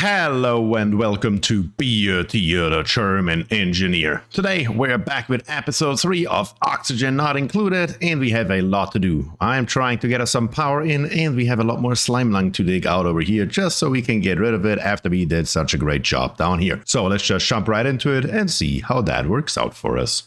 Hello and welcome to BierTier, the German engineer. Today we're back with episode 3 of Oxygen Not Included, and we have a lot to do. I'm trying to get us some power in, and we have a lot more Slimelung to dig out over here just so we can get rid of it after we did such a great job down here. So let's just jump right into it and see how that works out for us.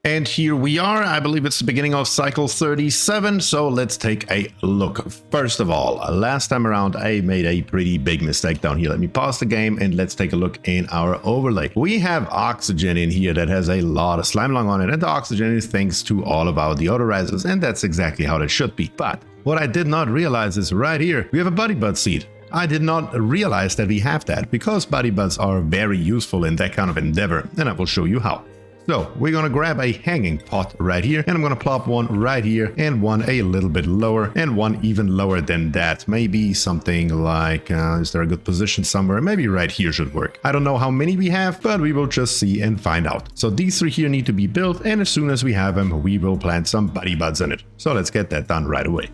And here we are. I believe it's the beginning of cycle 37, so let's take a look. First of all, last time around I made a pretty big mistake down here. Let me pause the game and let's take a look in our overlay. We have oxygen in here that has a lot of Slimelung on it, and the oxygen is thanks to all of our deodorizers, and that's exactly how it should be. But what I did not realize is right here we have a buddy bud seed. I did not realize that we have that because buddy buds are very useful in that kind of endeavor, and I will show you how. So we're going to grab a hanging pot right here, and I'm going to plop one right here and one a little bit lower and one even lower than that. Maybe something like, is there a good position somewhere? Maybe right here should work. I don't know how many we have, but we will just see and find out. So these three here need to be built, and as soon as we have them, we will plant some buddy buds in it. So let's get that done right away.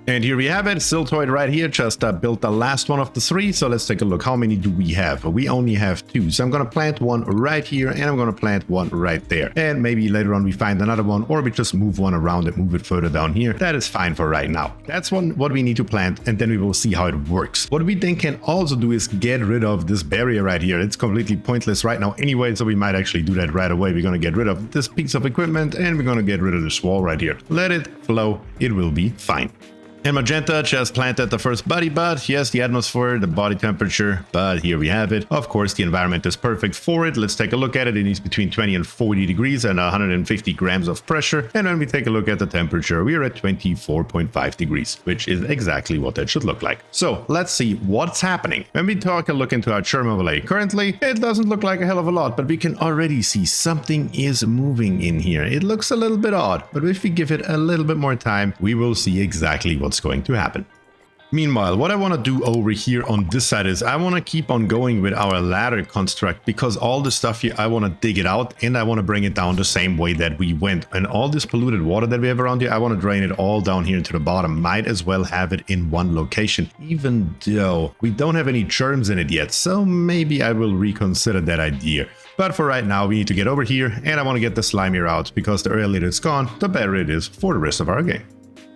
And here we have it, Siltoid right here, just built the last one of the three. So let's take a look. How many do we have? We only have 2. So I'm going to plant one right here, and I'm going to plant one right there. And maybe later on we find another one, or we just move one around and move it further down here. That is fine for right now. That's what we need to plant, and then we will see how it works. What we then can also do is get rid of this barrier right here. It's completely pointless right now anyway, so we might actually do that right away. We're going to get rid of this piece of equipment, and we're going to get rid of this wall right here. Let it flow. It will be fine. And magenta just planted the first buddy bud. Yes, the atmosphere, the body temperature, but here we have it. Of course, the environment is perfect for it. Let's take a look at it. It needs between 20 and 40 degrees and 150 grams of pressure. And when we take a look at the temperature, we are at 24.5 degrees, which is exactly what that should look like. So let's see what's happening. When we take a look into our Germ overlay, currently it doesn't look like a hell of a lot, but we can already see something is moving in here. It looks a little bit odd, but if we give it a little bit more time, we will see exactly what's going to happen. Meanwhile, what I want to do over here on this side is I want to keep on going with our ladder construct, because all the stuff here, I want to dig it out and I want to bring it down the same way that we went. And all this polluted water that we have around here, I want to drain it all down here to the bottom. Might as well have it in one location, even though we don't have any germs in it yet. So maybe I will reconsider that idea. But for right now, we need to get over here, and I want to get the slimier out, because the earlier it's gone, the better it is for the rest of our game.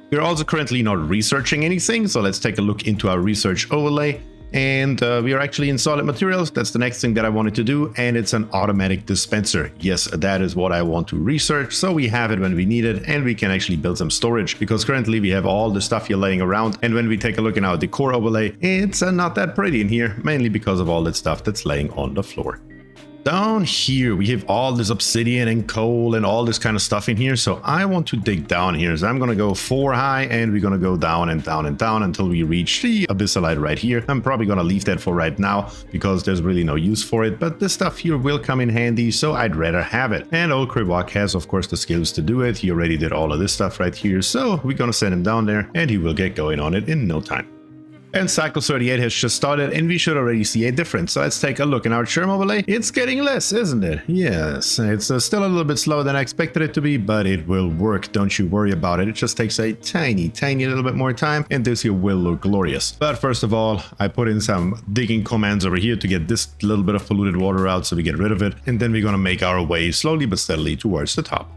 We're also currently not researching anything, so let's take a look into our research overlay. And we are actually in solid materials. That's the next thing that I wanted to do, and it's an automatic dispenser. Yes, that is what I want to research, so we have it when we need it, and we can actually build some storage, because currently we have all the stuff here laying around. And when we take a look in our decor overlay, it's not that pretty in here, mainly because of all that stuff that's laying on the floor. Down here, we have all this obsidian and coal and all this kind of stuff in here. So I want to dig down here. So I'm going to go 4 high, and we're going to go down and down and down until we reach the abyssalite right here. I'm probably going to leave that for right now because there's really no use for it. But this stuff here will come in handy, so I'd rather have it. And old Krivak has, of course, the skills to do it. He already did all of this stuff right here. So we're going to send him down there, and he will get going on it in no time. And cycle 38 has just started, and we should already see a difference. So let's take a look in our Germ overlay. It's getting less, isn't it? Yes, it's still a little bit slower than I expected it to be, but it will work. Don't you worry about it. It just takes a tiny little bit more time, and this here will look glorious. But first of all, I put in some digging commands over here to get this little bit of polluted water out, so we get rid of it. And then we're going to make our way slowly but steadily towards the top.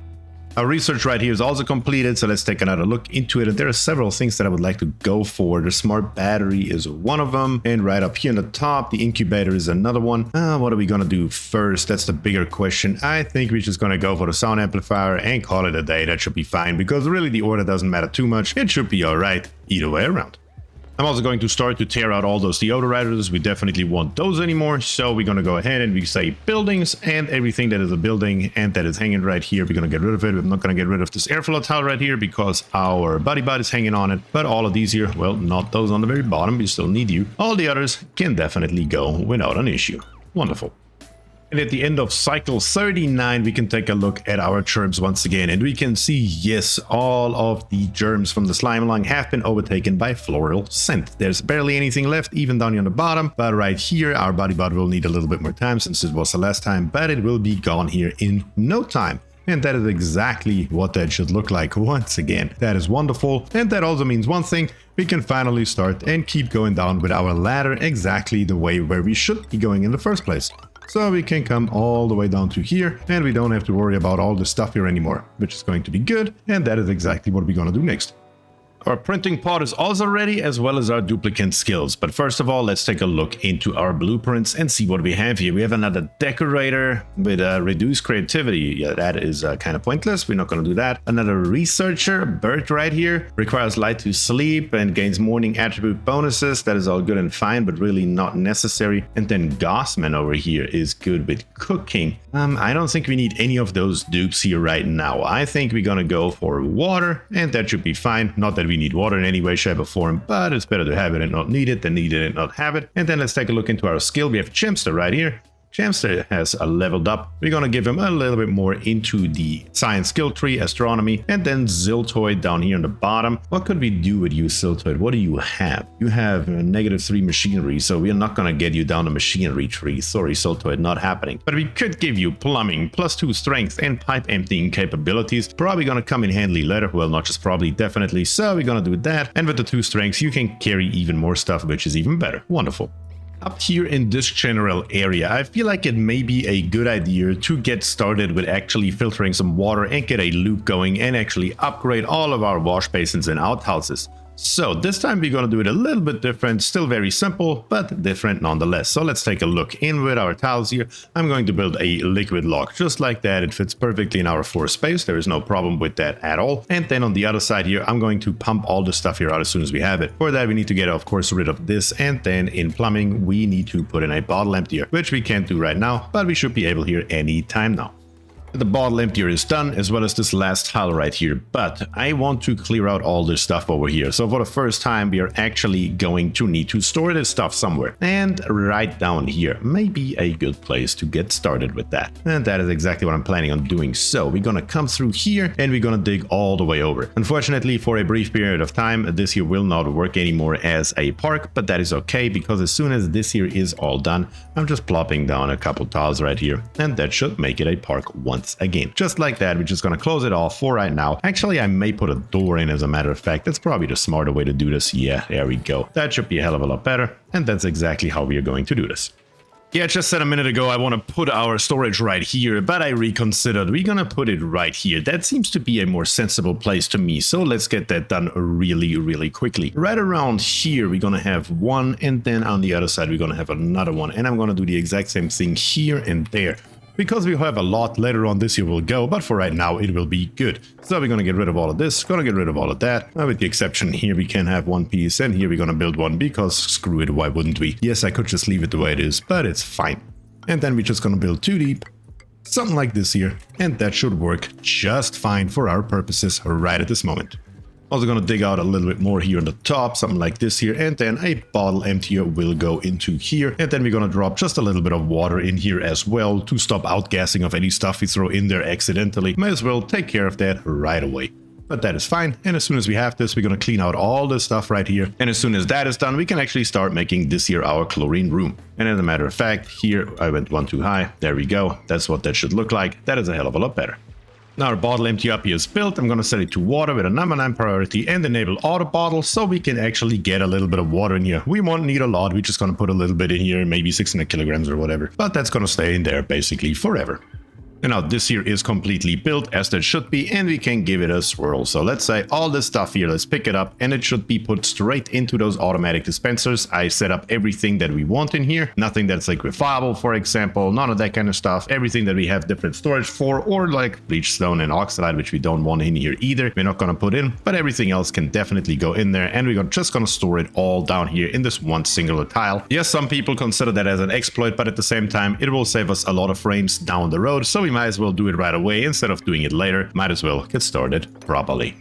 Our research right here is also completed, so let's take another look into it. And there are several things that I would like to go for. The smart battery is one of them, and right up here on the top, the incubator is another one. What are we gonna do first? That's the bigger question. I think we're just gonna go for the sound amplifier and call it a day. That should be fine, because really the order doesn't matter too much. It should be all right either way around. I'm also going to start to tear out all those deodorizers. We definitely want those anymore. So we're going to go ahead and we say buildings, and everything that is a building and that is hanging right here, we're going to get rid of it. I'm not going to get rid of this airflow tile right here because our buddy bud is hanging on it. But all of these here, well, not those on the very bottom. We still need you. All the others can definitely go without an issue. Wonderful. And at the end of cycle 39, we can take a look at our germs once again, and we can see, yes, all of the germs from the Slimelung have been overtaken by floral scent. There's barely anything left, even down here on the bottom, but right here, our body bud will need a little bit more time since it was the last time, but it will be gone here in no time. And that is exactly what that should look like once again. That is wonderful. And that also means one thing, we can finally start and keep going down with our ladder exactly the way where we should be going in the first place. So we can come all the way down to here and we don't have to worry about all this stuff here anymore, which is going to be good. And that is exactly what we're going to do next. Our printing pod is also ready, as well as our duplicant skills. But first of all, let's take a look into our blueprints and see what we have here. We have another decorator with reduced creativity. Yeah, that is kind of pointless. We're not going to do that. Another researcher, Bert right here, requires light to sleep and gains morning attribute bonuses. That is all good and fine, but really not necessary. And then Gossman over here is good with cooking. I don't think we need any of those dupes here right now. I think we're going to go for water, and that should be fine. Not that we need water in any way, shape, or form, but it's better to have it and not need it than need it and not have it. And then let's take a look into our skill. We have Chimster right here. Chimster has leveled up. We're going to give him a little bit more into the science skill tree, astronomy, and then Ziltoid down here on the bottom. What could we do with you, Ziltoid? What do you have? You have -3 machinery, so we're not going to get you down the machinery tree. Sorry, Ziltoid, not happening. But we could give you plumbing, +2 strength, and pipe emptying capabilities. Probably going to come in handy later. Well, not just probably, definitely. So we're going to do that. And with the 2 strengths, you can carry even more stuff, which is even better. Wonderful. Up here in this general area, I feel like it may be a good idea to get started with actually filtering some water and get a loop going and actually upgrade all of our wash basins and outhouses. So this time we're going to do it a little bit different, still very simple, but different nonetheless. So let's take a look in with our tiles here. I'm going to build a liquid lock just like that. It fits perfectly in our floor space. There is no problem with that at all. And then on the other side here, I'm going to pump all the stuff here out as soon as we have it. For that, we need to get, of course, rid of this. And then in plumbing, we need to put in a bottle emptier, which we can't do right now, but we should be able here anytime now. The bottle emptier is done, as well as this last tile right here, but I want to clear out all this stuff over here. So for the first time, we are actually going to need to store this stuff somewhere. And right down here may be a good place to get started with that. And that is exactly what I'm planning on doing. So we're going to come through here and we're going to dig all the way over. Unfortunately, for a brief period of time, this here will not work anymore as a park, but that is okay, because as soon as this here is all done, I'm just plopping down a couple tiles right here, and that should make it a park once again. Just like that, we're just going to close it off for right now. Actually, I may put a door in, as a matter of fact. That's probably the smarter way to do this. Yeah, there we go. That should be a hell of a lot better. And that's exactly how we are going to do this. Yeah, I just said a minute ago I want to put our storage right here, but I reconsidered. We're going to put it right here. That seems to be a more sensible place to me. So let's get that done really, really quickly. Right around here, we're going to have one, and then on the other side, we're going to have another one. And I'm going to do the exact same thing here and there. Because we have a lot later on, this year will go, but for right now it will be good. So we're going to get rid of all of this, going to get rid of all of that. With the exception here, we can have one piece, and here we're going to build one, because screw it, why wouldn't we? Yes, I could just leave it the way it is, but it's fine. And then we're just going to build 2 deep, something like this here, and that should work just fine for our purposes right at this moment. Also going to dig out a little bit more here on the top, something like this here, and then a bottle emptier will go into here. And then we're going to drop just a little bit of water in here as well to stop outgassing of any stuff we throw in there accidentally. May as well take care of that right away. But that is fine. And as soon as we have this, we're going to clean out all this stuff right here. And as soon as that is done, we can actually start making this here our chlorine room. And as a matter of fact, here I went one too high. There we go. That's what that should look like. That is a hell of a lot better. Now our bottle empty up here is built. I'm going to set it to water with a number 9 priority and enable auto bottle, so we can actually get a little bit of water in here. We won't need a lot. We're just going to put a little bit in here, maybe 600 kilograms or whatever. But that's going to stay in there basically forever. And now this here is completely built as that should be, and we can give it a swirl. So let's say all this stuff here, let's pick it up, and it should be put straight into those automatic dispensers. I set up everything that we want in here, nothing that's liquefiable, for example, none of that kind of stuff. Everything that we have different storage for, or like bleach stone and oxalate, which we don't want in here either, we're not going to put in, but everything else can definitely go in there, and we're just going to store it all down here in this one singular tile. Yes, some people consider that as an exploit, but at the same time, it will save us a lot of frames down the road, so we might as well do it right away instead of doing it later. Might as well get started properly.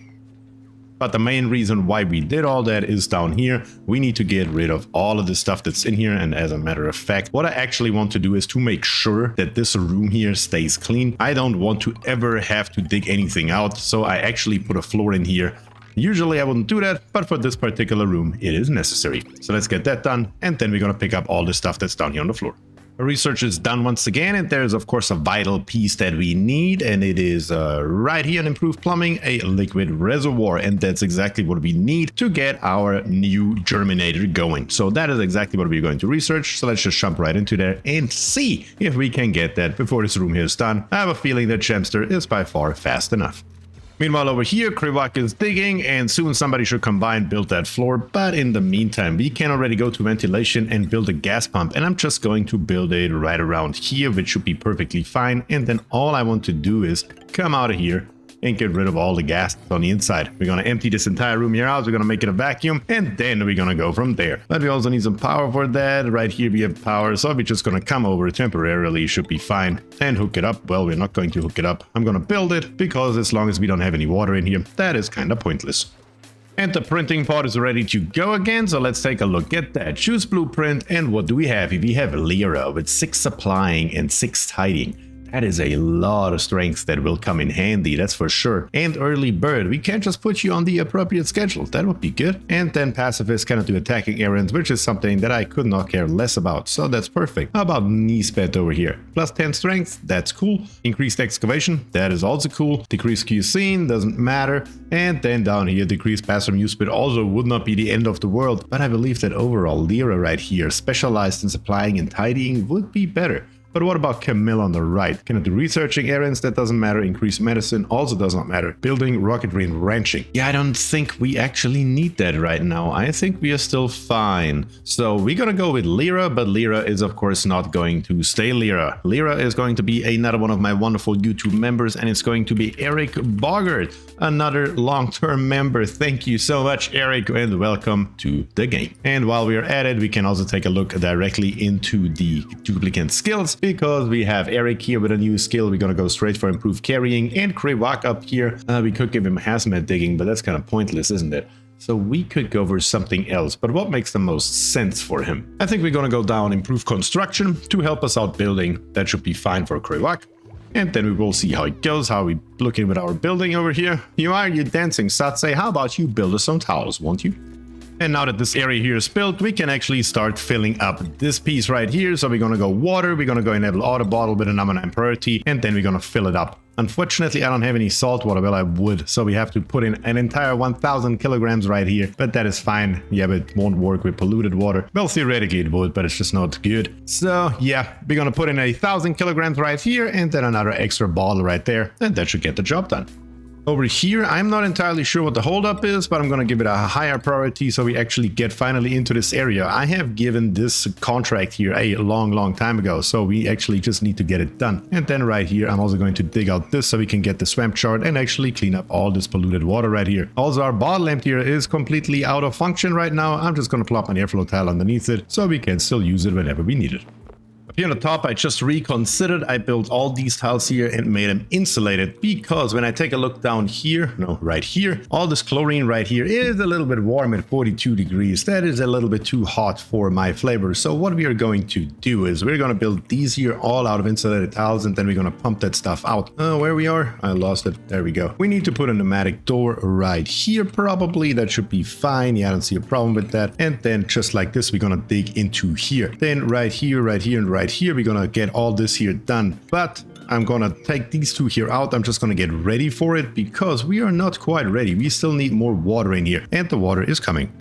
But the main reason why we did all that is down here. We need to get rid of all of the stuff that's in here, and as a matter of fact, what I actually want to do is to make sure that this room here stays clean. I don't want to ever have to dig anything out, so I actually put a floor in here. Usually I wouldn't do that, but for this particular room it is necessary. So let's get that done, and then we're gonna pick up all the stuff that's down here on the floor. Research is done once again, and there's of course a vital piece that we need, and it is right here in improved plumbing, a liquid reservoir, and that's exactly what we need to get our new germinator going. So that is exactly what we're going to research. So let's just jump right into there and see if we can get that before this room here is done. I have a feeling that Chemster is by far fast enough. Meanwhile, over here, Krivak is digging, and soon somebody should come by and build that floor. But in the meantime, we can already go to ventilation and build a gas pump. And I'm just going to build it right around here, which should be perfectly fine. And then all I want to do is come out of here and get rid of all the gas on the inside. We're going to empty this entire room here out. We're going to make it a vacuum, and then we're going to go from there. But we also need some power for that. Right here we have power, so we're just going to come over temporarily. Should be fine, and hook it up. Well, we're not going to hook it up. I'm going to build it, because as long as we don't have any water in here, that is kind of pointless. And the printing part is ready to go again, so let's take a look at that. Choose blueprint, and what do we have? We have Lyra with 6 supplying and 6 tidying. That is a lot of strength that will come in handy, that's for sure. And early bird, we can't just put you on the appropriate schedule. That would be good. And then pacifist cannot do attacking errands, which is something that I could not care less about. So that's perfect. How about knee sped over here? Plus 10 strength, that's cool. Increased excavation, that is also cool. Decreased cuisine, doesn't matter. And then down here, decreased passive use speed also would not be the end of the world. But I believe that overall Lyra right here, specialized in supplying and tidying, would be better. But what about Camille on the right? Can I do researching errands? That doesn't matter. Increased medicine also does not matter. Building, rocketry, and ranching. Yeah, I don't think we actually need that right now. I think we are still fine. So we're gonna go with Lyra, but Lyra is of course not going to stay Lyra. Lyra is going to be another one of my wonderful YouTube members, and it's going to be Eric Bogart, another long-term member. Thank you so much, Eric, and welcome to the game. And while we are at it, we can also take a look directly into the duplicant skills. Because we have Eric here with a new skill, we're gonna go straight for improved carrying, and Krivak up here. We could give him hazmat digging, but that's kind of pointless, isn't it? So we could go for something else, but what makes the most sense for him? I think we're gonna go down improved construction to help us out building. That should be fine for Krivak. And then we will see how it goes, how we looking with our building over here. You dancing, Satse? How about you build us some towels, won't you? And now that this area here is built, we can actually start filling up this piece right here. So we're going to go water, we're going to go enable auto bottle with a number 9 priority, and then we're going to fill it up. Unfortunately, I don't have any salt water. Well, I would. So we have to put in an entire 1000 kilograms right here. But that is fine. Yeah, but it won't work with polluted water. Well, theoretically it would, but it's just not good. So yeah, we're going to put in 1000 kilograms right here, and then another extra bottle right there. And that should get the job done. Over here, I'm not entirely sure what the holdup is, but I'm going to give it a higher priority so we actually get finally into this area. I have given this contract here a long time ago, so we actually just need to get it done. And then right here, I'm also going to dig out this so we can get the swamp chart and actually clean up all this polluted water right here. Also, our bottle emptier is completely out of function right now. I'm just going to plop an airflow tile underneath it so we can still use it whenever we need it. Here on the top, I just reconsidered. I built all these tiles here and made them insulated because when I take a look down here, no, right here, all this chlorine right here is a little bit warm at 42 degrees. That is a little bit too hot for my flavor. So what we are going to do is we're going to build these here all out of insulated tiles, and then we're going to pump that stuff out. Where we are? I lost it. There we go. We need to put a pneumatic door right here probably. That should be fine. Yeah, I don't see a problem with that. And then just like this, we're going to dig into here. Then right here, and right here, we're gonna get all this here done. But I'm gonna take these two here out. I'm just gonna get ready for it because we are not quite ready. We still need more water in here, and the water is coming.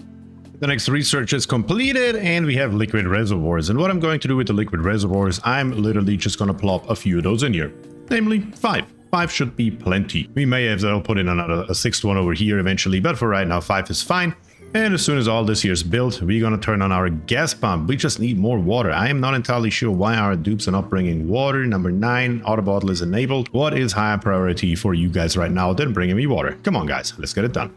The next research is completed, and we have liquid reservoirs. And what I'm going to do with the liquid reservoirs, I'm literally just gonna plop a few of those in here, namely 5. 5 should be plenty. We may have to put in a 6th one over here eventually, but for right now 5 is fine. And as soon as all this here is built, we're going to turn on our gas pump. We just need more water. I am not entirely sure why our dupes are not bringing water. Number 9, auto bottle is enabled. What is higher priority for you guys right now than bringing me water? Come on, guys, let's get it done.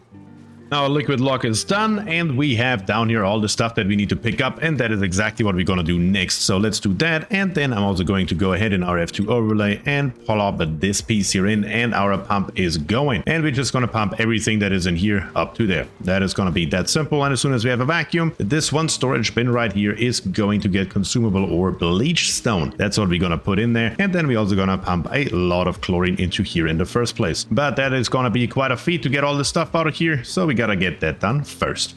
Now our liquid lock is done, and we have down here all the stuff that we need to pick up, and that is exactly what we're going to do next. So let's do that, and then I'm also going to go ahead in our F2 overlay and pull up this piece here in, and our pump is going. And we're just going to pump everything that is in here up to there. That is going to be that simple, and as soon as we have a vacuum, this one storage bin right here is going to get consumable or bleach stone. That's what we're going to put in there, and then we're also going to pump a lot of chlorine into here in the first place. But that is going to be quite a feat to get all this stuff out of here, so we gotta get that done first.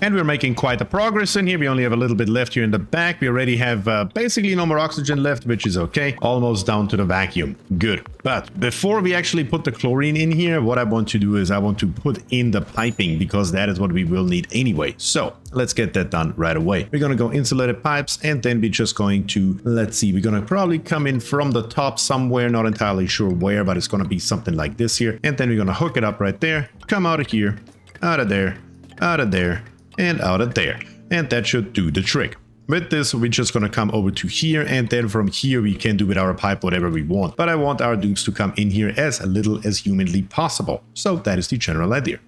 And we're making quite a progress in here. We only have a little bit left here in the back. We already have basically no more oxygen left, which is okay. Almost down to the vacuum. Good. But before we actually put the chlorine in here, what I want to do is I want to put in the piping, because that is what we will need anyway. So let's get that done right away. We're going to go insulated pipes, and then we're just going to, let's see, we're going to probably come in from the top somewhere, not entirely sure where, but it's going to be something like this here. And then we're going to hook it up right there, come out of here, out of there, out of there, and out of there, and that should do the trick. With this, we're just gonna come over to here, and then from here we can do with our pipe whatever we want. But I want our dupes to come in here as little as humanly possible. So that is the general idea.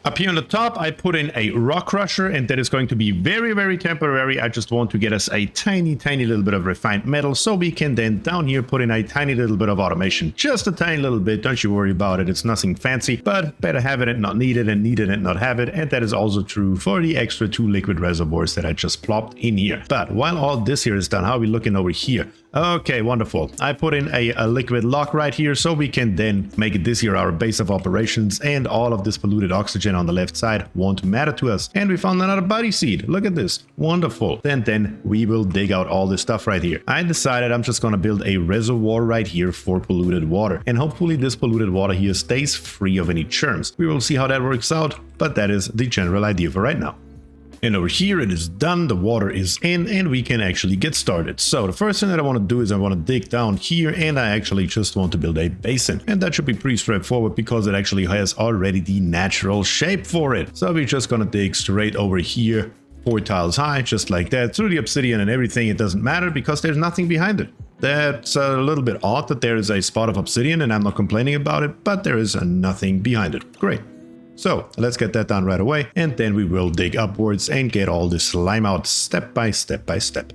Up here on the top, I put in a rock crusher, and that is going to be very, very temporary. I just want to get us a tiny, tiny little bit of refined metal, so we can then down here put in a tiny little bit of automation. Just a tiny little bit, don't you worry about it. It's nothing fancy, but better have it and not need it, and need it and not have it. And that is also true for the extra 2 liquid reservoirs that I just plopped in here. But while all this here is done, how are we looking over here? Okay, wonderful. I put in a liquid lock right here, so we can then make this here our base of operations, and all of this polluted oxygen on the left side won't matter to us. And we found another body seed. Look at this. Wonderful. And then we will dig out all this stuff right here. I decided I'm just going to build a reservoir right here for polluted water. And hopefully this polluted water here stays free of any germs. We will see how that works out, but that is the general idea for right now. And over here it is done, the water is in, and we can actually get started. So the first thing that I want to do is I want to dig down here, and I actually just want to build a basin. And that should be pretty straightforward, because it actually has already the natural shape for it. So we're just going to dig straight over here, 4 tiles high, just like that, through the obsidian and everything. It doesn't matter because there's nothing behind it. That's a little bit odd that there is a spot of obsidian, and I'm not complaining about it, but there is nothing behind it. Great. So let's get that done right away, and then we will dig upwards and get all this slime out step by step by step.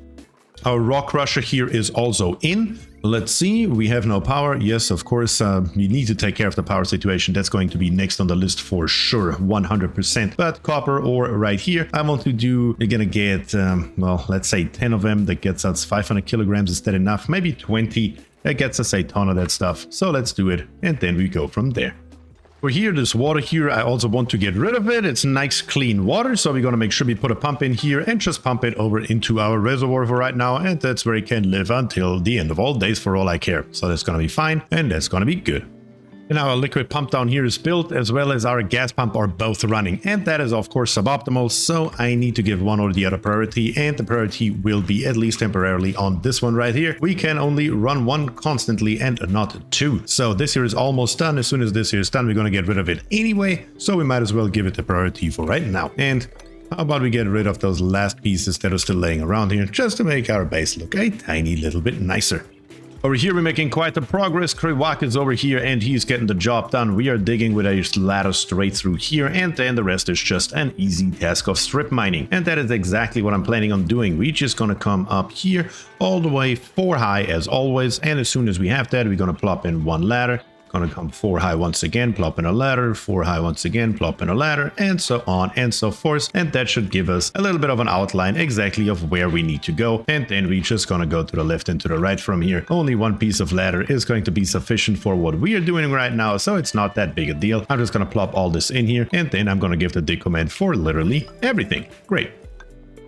Our rock crusher here is also in. Let's see, we have no power. Yes, of course, we need to take care of the power situation. That's going to be next on the list for sure, 100%. But copper ore right here, I want to do, we're gonna get, well, let's say 10 of them. That gets us 500 kilograms. Is that enough? Maybe 20. That gets us a ton of that stuff. So let's do it, and then we go from there. For here, this water here, I also want to get rid of it. It's nice clean water, so we're going to make sure we put a pump in here and just pump it over into our reservoir for right now, and that's where it can live until the end of all days for all I care. So that's going to be fine, and that's going to be good. And our liquid pump down here is built, as well as our gas pump are both running, and that is of course suboptimal, so I need to give one or the other priority, and the priority will be at least temporarily on this one right here. We can only run one constantly and not 2. So this here is almost done. As soon as this here is done, we're going to get rid of it anyway, so we might as well give it the priority for right now. And how about we get rid of those last pieces that are still laying around here, just to make our base look a tiny little bit nicer. Over here, we're making quite the progress. Kriwak is over here, and he's getting the job done. We are digging with a ladder straight through here, and then the rest is just an easy task of strip mining. And that is exactly what I'm planning on doing. We're just gonna come up here all the way 4 high as always, and as soon as we have that, we're gonna plop in 1 ladder. Gonna come 4 high once again, plop in a ladder, 4 high once again, plop in a ladder, and so on and so forth. And that should give us a little bit of an outline exactly of where we need to go. And then we're just gonna go to the left and to the right from here. Only 1 piece of ladder is going to be sufficient for what we are doing right now, so it's not that big a deal. I'm just gonna plop all this in here, and then I'm gonna give the dig command for literally everything. Great.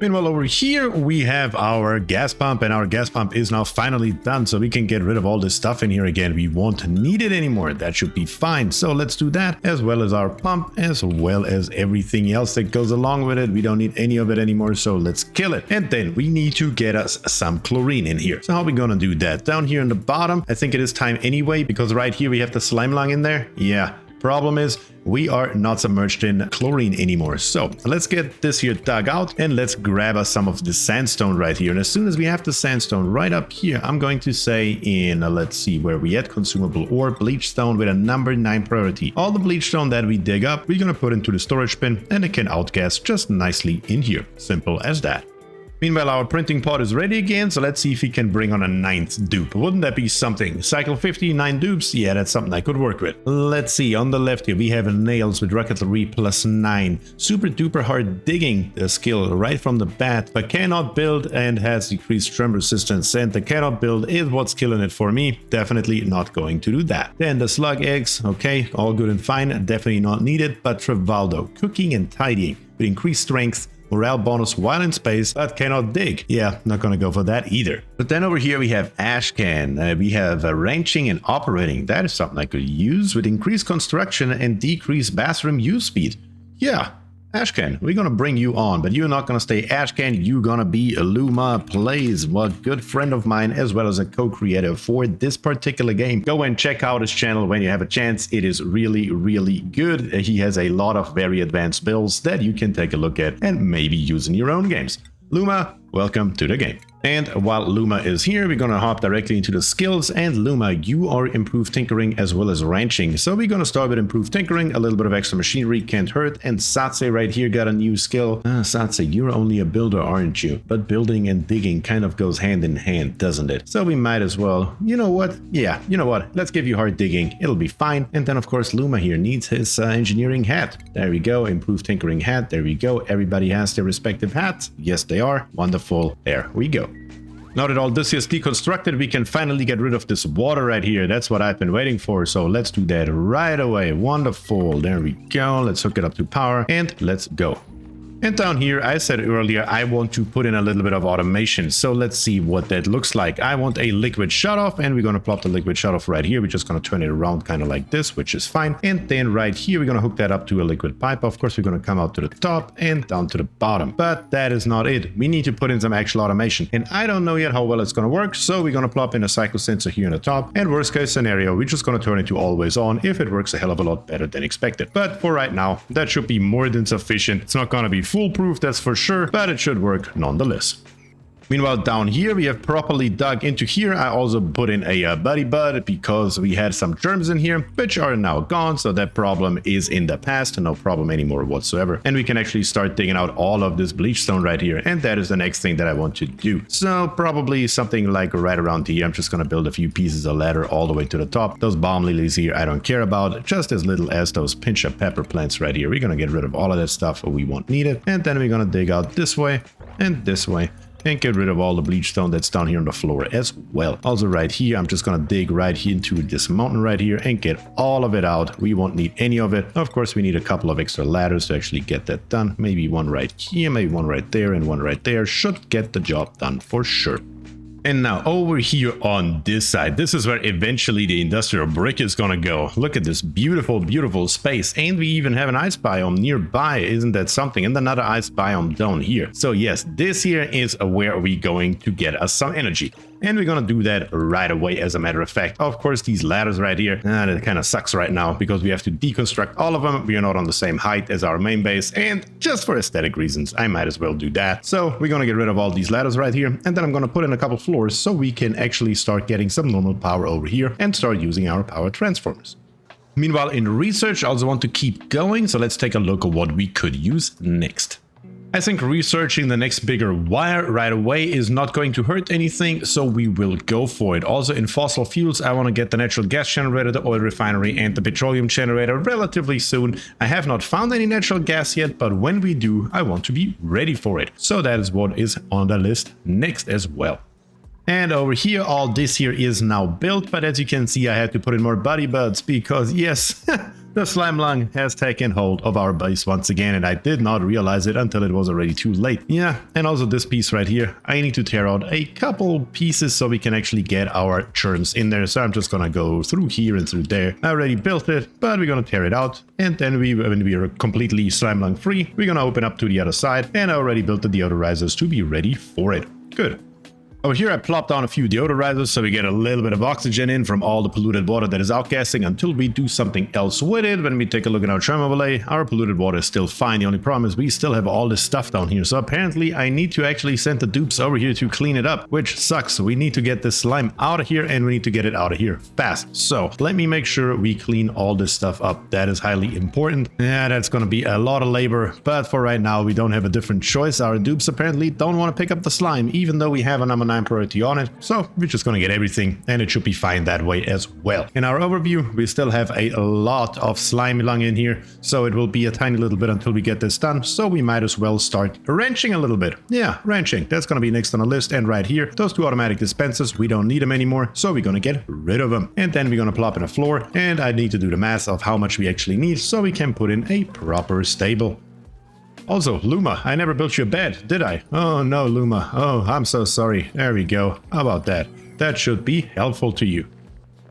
Meanwhile, over here, we have our gas pump, and our gas pump is now finally done, so we can get rid of all this stuff in here again. We won't need it anymore. That should be fine. So let's do that, as well as our pump, as well as everything else that goes along with it. We don't need any of it anymore, so let's kill it. And then we need to get us some chlorine in here. So how are we gonna do that? Down here in the bottom, I think it is time anyway, because right here we have the Slimelung in there. Yeah. Problem is, we are not submerged in chlorine anymore. So let's get this here dug out, and let's grab us some of the sandstone right here. And as soon as we have the sandstone right up here, I'm going to say in, let's see where we at, consumable ore, bleach stone with a number 9 priority. All the bleach stone that we dig up, we're gonna put into the storage bin, and it can outgas just nicely in here. Simple as that. Meanwhile, our printing pod is ready again, so let's see if we can bring on a 9th dupe. Wouldn't that be something? Cycle 50, 9 dupes? Yeah, that's something I could work with. Let's see, on the left here, we have nails with rocketry +9. Super duper hard digging skill right from the bat, but cannot build and has decreased strum resistance. And the cannot build is what's killing it for me. Definitely not going to do that. Then the slug eggs, okay, all good and fine, definitely not needed, but Trivaldo, cooking and tidying with increased strength, morale bonus while in space, but cannot dig. Yeah, not gonna go for that either. But then over here we have Ashcan. We have ranching and operating. That is something I could use with increased construction and decreased bathroom use speed. Yeah, Ashcan, we're gonna bring you on, but you're not gonna stay Ashcan, you're gonna be Luma Plays, a good friend of mine as well as a co-creator for this particular game. Go and check out his channel when you have a chance. It is really, really good. He has a lot of very advanced builds that you can take a look at and maybe use in your own games. Luma, welcome to the game. And while Luma is here, we're gonna hop directly into the skills. And Luma, you are improved tinkering as well as ranching. So we're gonna start with improved tinkering, a little bit of extra machinery can't hurt. And Satse right here got a new skill. Satse, you're only a builder, aren't you? But building and digging kind of goes hand in hand, doesn't it? So we might as well, you know what? Yeah, you know what? Let's give you hard digging. It'll be fine. And then of course, Luma here needs his engineering hat. There we go, improved tinkering hat. There we go. Everybody has their respective hats. Yes, they are. Wonderful. There we go. Now that all this is deconstructed, we can finally get rid of this water right here. That's what I've been waiting for. So let's do that right away. Wonderful. There we go. Let's hook it up to power and let's go. And down here, I said earlier, I want to put in a little bit of automation. So let's see what that looks like. I want a liquid shutoff, and we're going to plop the liquid shutoff right here. We're just going to turn it around kind of like this, which is fine. And then right here, we're going to hook that up to a liquid pipe. Of course, we're going to come out to the top and down to the bottom. But that is not it. We need to put in some actual automation. And I don't know yet how well it's going to work. So we're going to plop in a cycle sensor here in the top. And worst case scenario, we're just going to turn it to always on if it works a hell of a lot better than expected. But for right now, that should be more than sufficient. It's not going to be foolproof, that's for sure, but it should work nonetheless. Meanwhile, down here, we have properly dug into here. I also put in a buddy bud because we had some germs in here, which are now gone. So that problem is in the past, no problem anymore whatsoever. And we can actually start digging out all of this bleach stone right here. And that is the next thing that I want to do. So probably something like right around here. I'm just going to build a few pieces of ladder all the way to the top. Those balm lilies here, I don't care about, just as little as those pinch of pepper plants right here. We're going to get rid of all of that stuff we won't need it. And then we're going to dig out this way and this way, and get rid of all the bleach stone that's down here on the floor as well. Also right here, I'm just gonna dig right here into this mountain right here and get all of it out. We won't need any of it. Of course, we need a couple of extra ladders to actually get that done. Maybe one right here, maybe one right there, and one right there should get the job done for sure. And now over here on this side, this is where eventually the industrial brick is gonna go. Look at this beautiful, beautiful space. And we even have an ice biome nearby. Isn't that something? And another ice biome down here. So yes, this here is where we're going to get us some energy. And we're gonna do that right away, as a matter of fact. Of course, these ladders right here, that kind of sucks right now because we have to deconstruct all of them. We are not on the same height as our main base, and just for aesthetic reasons, I might as well do that. So we're gonna get rid of all these ladders right here, and then I'm gonna put in a couple floors so we can actually start getting some normal power over here and start using our power transformers. Meanwhile, in research, I also want to keep going, so let's take a look at what we could use next. I think researching the next bigger wire right away is not going to hurt anything, so we will go for it. Also in fossil fuels, I want to get the natural gas generator, the oil refinery, and the petroleum generator relatively soon. I have not found any natural gas yet, but when we do, I want to be ready for it. So that is what is on the list next as well. And over here, all this here is now built, but as you can see, I had to put in more buddy buds because yes, the Slimelung has taken hold of our base once again, and I did not realize it until it was already too late. Yeah, and also this piece right here, I need to tear out a couple pieces so we can actually get our germs in there. So I'm just gonna go through here and through there. I already built it, but we're gonna tear it out, and then when we are completely Slimelung free, we're gonna open up to the other side, and I already built the deodorizers to be ready for it. Good. Over here, I plopped down a few deodorizers so we get a little bit of oxygen in from all the polluted water that is outgassing until we do something else with it. When we take a look at our churn overlay, our polluted water is still fine. The only problem is we still have all this stuff down here. So apparently I need to actually send the dupes over here to clean it up, which sucks. We need to get this slime out of here and we need to get it out of here fast. So let me make sure we clean all this stuff up. That is highly important. Yeah, that's going to be a lot of labor, but for right now, we don't have a different choice. Our dupes apparently don't want to pick up the slime, even though we have a number 9 priority on it. So we're just going to get everything and it should be fine that way as well. In our overview, we still have a lot of Slimelung in here, so it will be a tiny little bit until we get this done. So we might as well start wrenching a little bit. Yeah, wrenching. That's going to be next on the list. And right here, those 2 automatic dispensers, we don't need them anymore. So we're going to get rid of them. And then we're going to plop in a floor. And I need to do the math of how much we actually need so we can put in a proper stable. Also, Luma, I never built you a bed, did I? Oh no, Luma. Oh, I'm so sorry. There we go. How about that? That should be helpful to you.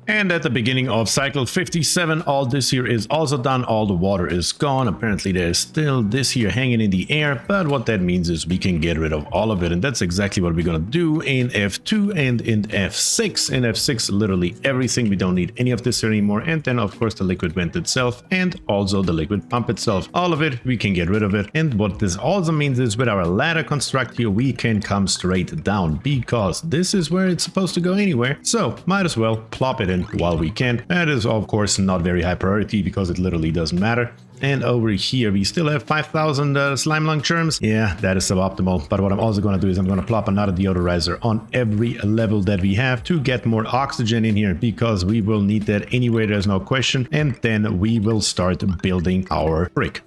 And at the beginning of cycle 57, all this here is also done. All the water is gone. Apparently there's still this here hanging in the air, but what that means is we can get rid of all of it. And that's exactly what we're going to do in F2 and in F6. In F6, literally everything. We don't need any of this anymore. And then of course the liquid vent itself and also the liquid pump itself. All of it, we can get rid of it. And what this also means is with our ladder construct here, we can come straight down because this is where it's supposed to go anywhere. So might as well plop it in while we can. That is of course not very high priority because it literally doesn't matter. And over here we still have 5,000 Slimelung germs. Yeah, that is suboptimal. But what I'm also going to do is I'm going to plop another deodorizer on every level that we have to get more oxygen in here because we will need that anyway, there's no question. And then we will start building our brick.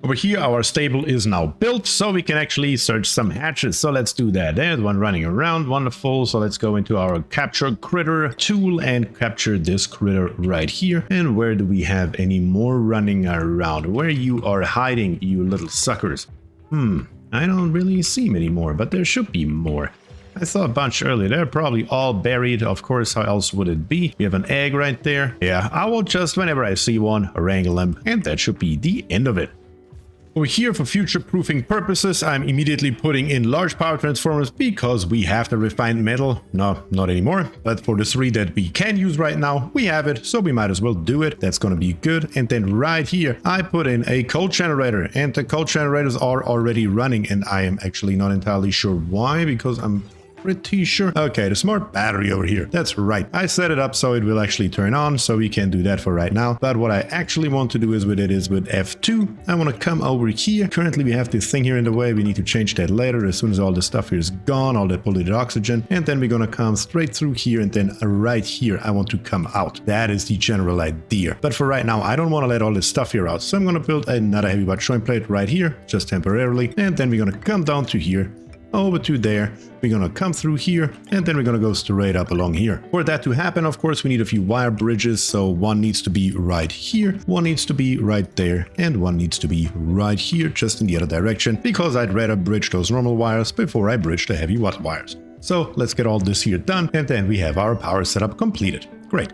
Over here, our stable is now built, so we can actually search some hatches. So let's do that. There's one running around. Wonderful. So let's go into our capture critter tool and capture this critter right here. And where do we have any more running around? Where you are hiding, you little suckers? I don't really see many more, but there should be more. I saw a bunch earlier. They're probably all buried. Of course, how else would it be? We have an egg right there. Yeah, I will just, whenever I see one, wrangle them. And that should be the end of it. Over here, for future-proofing purposes, I'm immediately putting in large power transformers because we have the refined metal. No, not anymore. But for the 3 that we can use right now, we have it, so we might as well do it. That's going to be good. And then right here, I put in a coal generator, and the coal generators are already running, and I am actually not entirely sure why, because I'm pretty sure. Okay, the smart battery over here. That's right. I set it up so it will actually turn on, so we can do that for right now. But what I actually want to do is with F2. I want to come over here. Currently, we have this thing here in the way. We need to change that later as soon as all this stuff here is gone, all that polluted oxygen. And then we're going to come straight through here, and then right here, I want to come out. That is the general idea. But for right now, I don't want to let all this stuff here out. So I'm going to build another heavy butt joint plate right here, just temporarily. And then we're going to come down to here, over to there. We're gonna come through here, and then we're gonna go straight up along here. For that to happen, of course, we need a few wire bridges. So one needs to be right here, one needs to be right there, and one needs to be right here, just in the other direction, because I'd rather bridge those normal wires before I bridge the heavy watt wires. So let's get all this here done, and then we have our power setup completed. Great.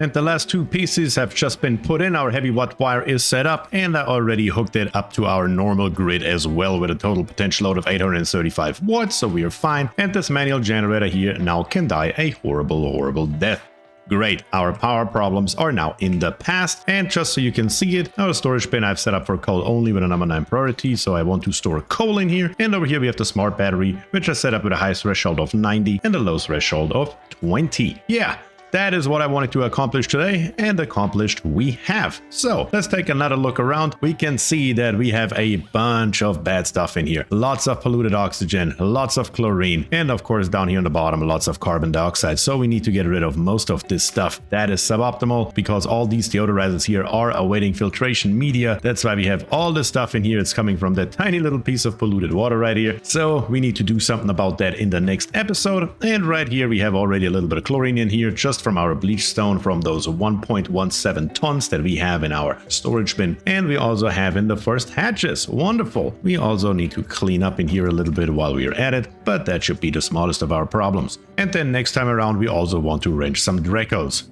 And the last 2 pieces have just been put in. Our heavy watt wire is set up, and I already hooked it up to our normal grid as well with a total potential load of 835 watts, so we are fine. And this manual generator here now can die a horrible, horrible death. Great, our power problems are now in the past, and just so you can see it, our storage bin I've set up for coal only with a number 9 priority, so I want to store coal in here. And over here we have the smart battery, which I set up with a high threshold of 90 and a low threshold of 20. Yeah. That is what I wanted to accomplish today, and accomplished we have. So let's take another look around. We can see that we have a bunch of bad stuff in here. Lots of polluted oxygen, lots of chlorine, and of course down here on the bottom, lots of carbon dioxide. So we need to get rid of most of this stuff. That is suboptimal because all these deodorizers here are awaiting filtration media. That's why we have all this stuff in here. It's coming from that tiny little piece of polluted water right here. So we need to do something about that in the next episode. And right here we have already a little bit of chlorine in here, just from our bleach stone from those 1.17 tons that we have in our storage bin. And we also have in the first hatches. Wonderful. We also need to clean up in here a little bit while we are at it, but that should be the smallest of our problems. And then next time around we also want to wrench some Dracos.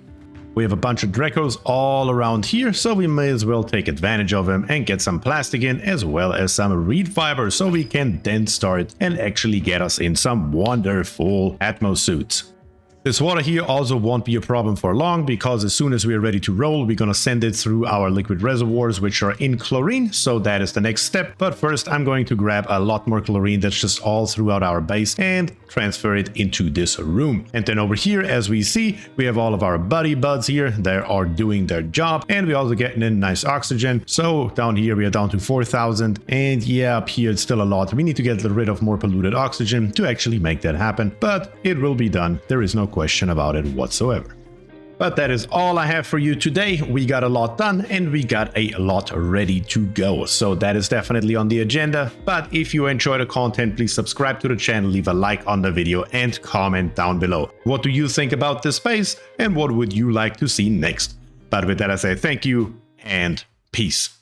We have a bunch of Dracos all around here, so we may as well take advantage of them and get some plastic in, as well as some reed fiber, so we can then start and actually get us in some wonderful Atmo suits. This water here also won't be a problem for long, because as soon as we are ready to roll, we're gonna send it through our liquid reservoirs, which are in chlorine, so that is the next step. But first, I'm going to grab a lot more chlorine that's just all throughout our base and transfer it into this room. And then over here, as we see, we have all of our buddy buds here. They are doing their job, and we're also getting in nice oxygen. So down here, we are down to 4,000, and yeah, up here, it's still a lot. We need to get rid of more polluted oxygen to actually make that happen, but it will be done. There is no question about it whatsoever. But that is all I have for you today. We got a lot done and we got a lot ready to go. So that is definitely on the agenda. But if you enjoy the content, please subscribe to the channel, leave a like on the video and comment down below. What do you think about this space and what would you like to see next? But with that, I say thank you and peace.